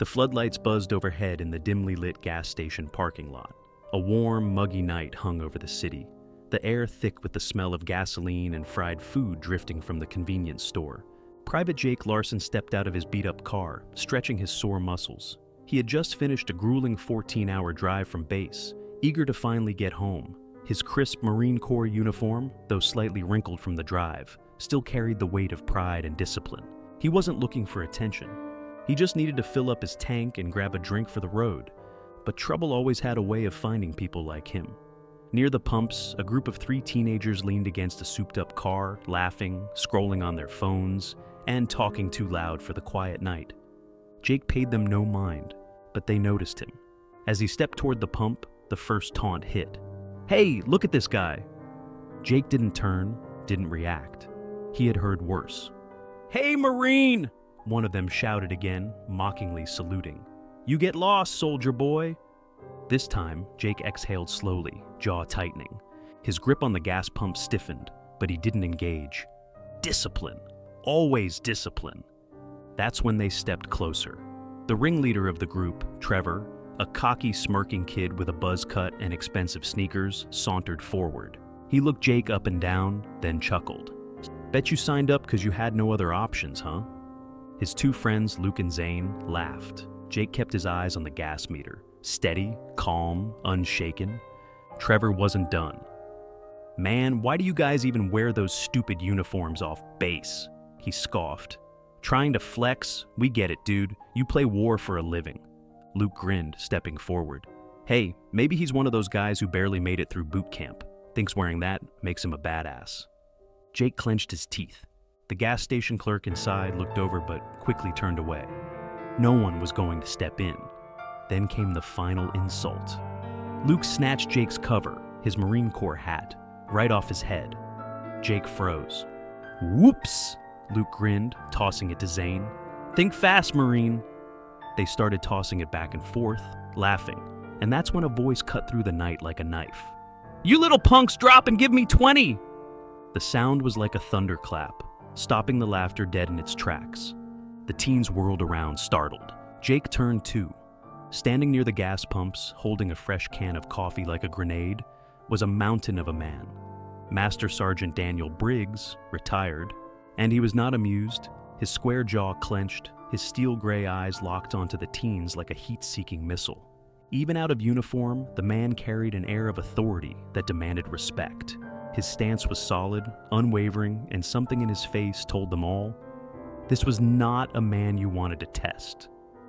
The floodlights buzzed overhead in the dimly lit gas station parking lot. A warm, muggy night hung over the city, the air thick with the smell of gasoline and fried food drifting from the convenience store. Private Jake Larson stepped out of his beat-up car, stretching his sore muscles. He had just finished a grueling 14-hour drive from base, eager to finally get home. His crisp Marine Corps uniform, though slightly wrinkled from the drive, still carried the weight of pride and discipline. He wasn't looking for attention. He just needed to fill up his tank and grab a drink for the road. But trouble always had a way of finding people like him. Near the pumps, a group of 3 teenagers leaned against a souped-up car, laughing, scrolling on their phones, and talking too loud for the quiet night. Jake paid them no mind, but they noticed him. As he stepped toward the pump, the first taunt hit. "Hey, look at this guy!" Jake didn't turn, didn't react. He had heard worse. "Hey, Marine!" one of them shouted again, mockingly saluting. "You get lost, soldier boy!" This time, Jake exhaled slowly, jaw tightening. His grip on the gas pump stiffened, but he didn't engage. Discipline. Always discipline. That's when they stepped closer. The ringleader of the group, Trevor, a cocky, smirking kid with a buzz cut and expensive sneakers, sauntered forward. He looked Jake up and down, then chuckled. "Bet you signed up because you had no other options, huh?" His 2 friends, Luke and Zane, laughed. Jake kept his eyes on the gas meter, steady, calm, unshaken. Trevor wasn't done. "Man, why do you guys even wear those stupid uniforms off base?" he scoffed. "Trying to flex? We get it, dude. You play war for a living." Luke grinned, stepping forward. "Hey, maybe he's one of those guys who barely made it through boot camp. Thinks wearing that makes him a badass." Jake clenched his teeth. The gas station clerk inside looked over but quickly turned away. No one was going to step in. Then came the final insult. Luke snatched Jake's cover, his Marine Corps hat, right off his head. Jake froze. "Whoops!" Luke grinned, tossing it to Zane. "Think fast, Marine." They started tossing it back and forth, laughing, and that's when a voice cut through the night like a knife. "You little punks, drop and give me 20!" The sound was like a thunderclap, stopping the laughter dead in its tracks. The teens whirled around, startled. Jake turned too. Standing near the gas pumps, holding a fresh can of coffee like a grenade, was a mountain of a man. Master Sergeant Daniel Briggs, retired, and he was not amused. His square jaw clenched, his steel-gray eyes locked onto the teens like a heat-seeking missile. Even out of uniform, the man carried an air of authority that demanded respect. His stance was solid, unwavering, and something in his face told them all, this was not a man you wanted to test.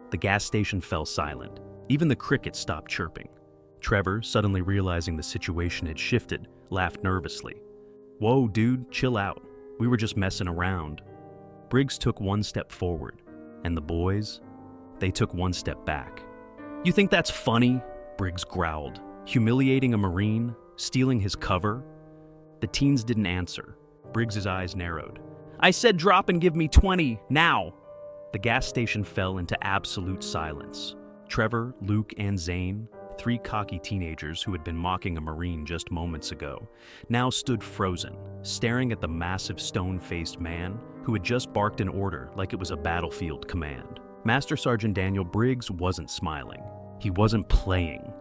The gas station fell silent. Even the crickets stopped chirping. Trevor, suddenly realizing the situation had shifted, laughed nervously. "Whoa, dude, chill out. We were just messing around." Briggs took one step forward, and the boys, they took one step back. "You think that's funny?" Briggs growled. "Humiliating a Marine? Stealing his cover?" The teens didn't answer. Briggs's eyes narrowed. "I said drop and give me 20, now!" The gas station fell into absolute silence. Trevor, Luke, and Zane, 3 cocky teenagers who had been mocking a Marine just moments ago, now stood frozen, staring at the massive stone-faced man who had just barked an order like it was a battlefield command. Master Sergeant Daniel Briggs wasn't smiling. He wasn't playing.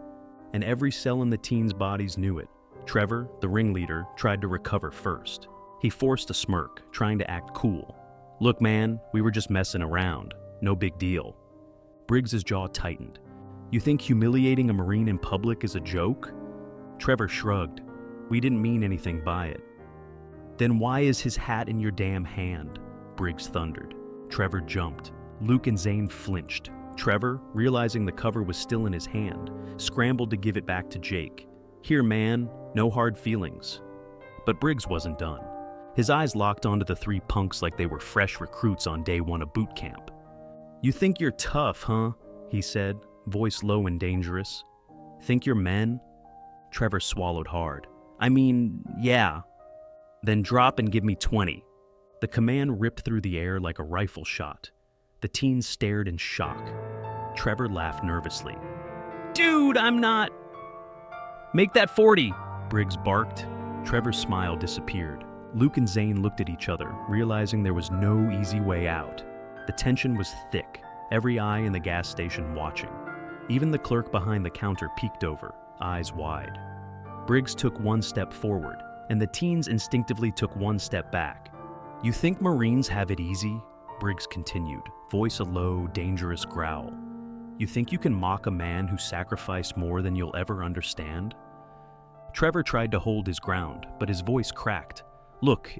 And every cell in the teens' bodies knew it. Trevor, the ringleader, tried to recover first. He forced a smirk, trying to act cool. "Look, man, we were just messing around. No big deal." Briggs's jaw tightened. "You think humiliating a Marine in public is a joke?" Trevor shrugged. "We didn't mean anything by it." "Then why is his hat in your damn hand?" Briggs thundered. Trevor jumped. Luke and Zane flinched. Trevor, realizing the cover was still in his hand, scrambled to give it back to Jake. "Here, man, no hard feelings." But Briggs wasn't done. His eyes locked onto the 3 punks like they were fresh recruits on day 1 of boot camp. "You think you're tough, huh?" he said, voice low and dangerous. "Think you're men?" Trevor swallowed hard. "I mean, yeah." "Then drop and give me 20. The command ripped through the air like a rifle shot. The teens stared in shock. Trevor laughed nervously. "Dude, I'm not..." "Make that 40, Briggs barked. Trevor's smile disappeared. Luke and Zane looked at each other, realizing there was no easy way out. The tension was thick, every eye in the gas station watching. Even the clerk behind the counter peeked over, eyes wide. Briggs took one step forward, and the teens instinctively took one step back. "You think Marines have it easy?" Briggs continued, voice a low, dangerous growl. "You think you can mock a man who sacrificed more than you'll ever understand?" Trevor tried to hold his ground, but his voice cracked. "Look,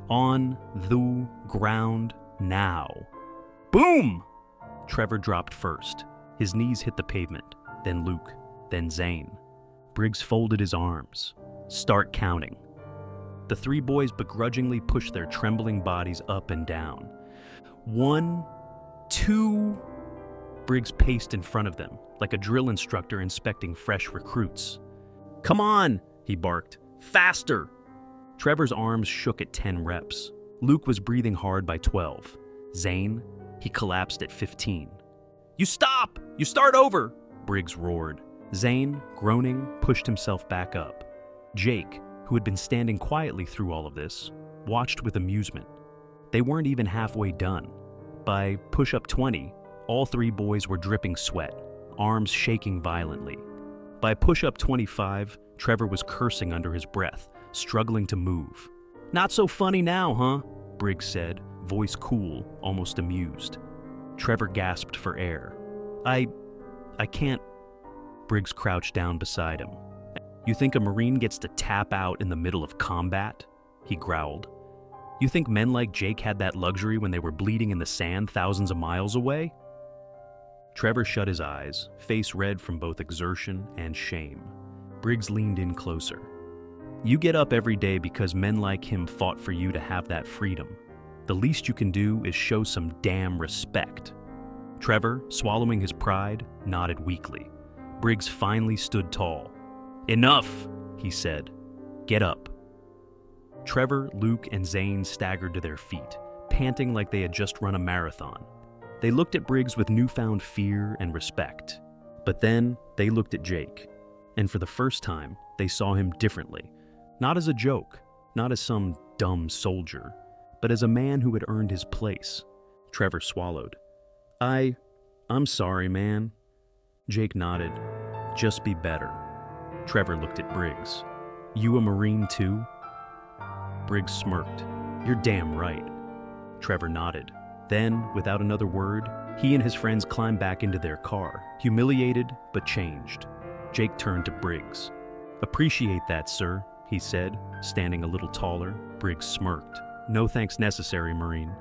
on the ground now." Boom! Trevor dropped first. His knees hit the pavement, then Luke, then Zane. Briggs folded his arms. "Start counting." The three boys begrudgingly pushed their trembling bodies up and down. 1, 2... Briggs paced in front of them, like a drill instructor inspecting fresh recruits. "Come on," he barked. "Faster!" Trevor's arms shook at 10 reps. Luke was breathing hard by 12. Zane, he collapsed at 15. "You stop! You start over!" Briggs roared. Zane, groaning, pushed himself back up. Jake, who had been standing quietly through all of this, watched with amusement. They weren't even halfway done. By push-up 20, all three boys were dripping sweat, arms shaking violently. By push-up 25, Trevor was cursing under his breath, struggling to move. "Not so funny now, huh?" Briggs said, voice cool, almost amused. Trevor gasped for air. I can't." Briggs crouched down beside him. "You think a Marine gets to tap out in the middle of combat?" he growled. "You think men like Jake had that luxury when they were bleeding in the sand thousands of miles away?" Trevor shut his eyes, face red from both exertion and shame. Briggs leaned in closer. "You get up every day because men like him fought for you to have that freedom. The least you can do is show some damn respect." Trevor, swallowing his pride, nodded weakly. Briggs finally stood tall. "Enough," he said. "Get up." Trevor, Luke, and Zane staggered to their feet, panting like they had just run a marathon. They looked at Briggs with newfound fear and respect. But then they looked at Jake, and for the first time, they saw him differently. Not as a joke, not as some dumb soldier, but as a man who had earned his place. Trevor swallowed. I'm sorry, man." Jake nodded. "Just be better." Trevor looked at Briggs. "You a Marine too?" Briggs smirked. "You're damn right." Trevor nodded. Then, without another word, he and his friends climbed back into their car, humiliated but changed. Jake turned to Briggs. "Appreciate that, sir," he said, standing a little taller. Briggs smirked. "No thanks necessary, Marine."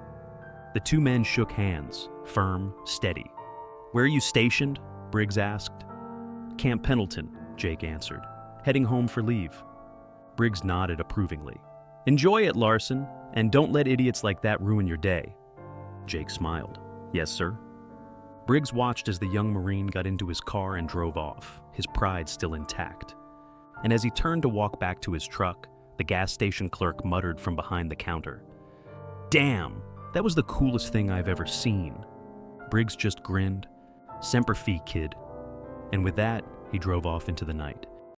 The two men shook hands, firm, steady. "Where are you stationed?" Briggs asked. "Camp Pendleton," Jake answered. "Heading home for leave." Briggs nodded approvingly. "Enjoy it, Larson, and don't let idiots like that ruin your day." Jake smiled. "Yes, sir." Briggs watched as the young Marine got into his car and drove off, his pride still intact. And as he turned to walk back to his truck, the gas station clerk muttered from behind the counter, "Damn, that was the coolest thing I've ever seen." Briggs just grinned. "Semper Fi, kid." And with that, he drove off into the night.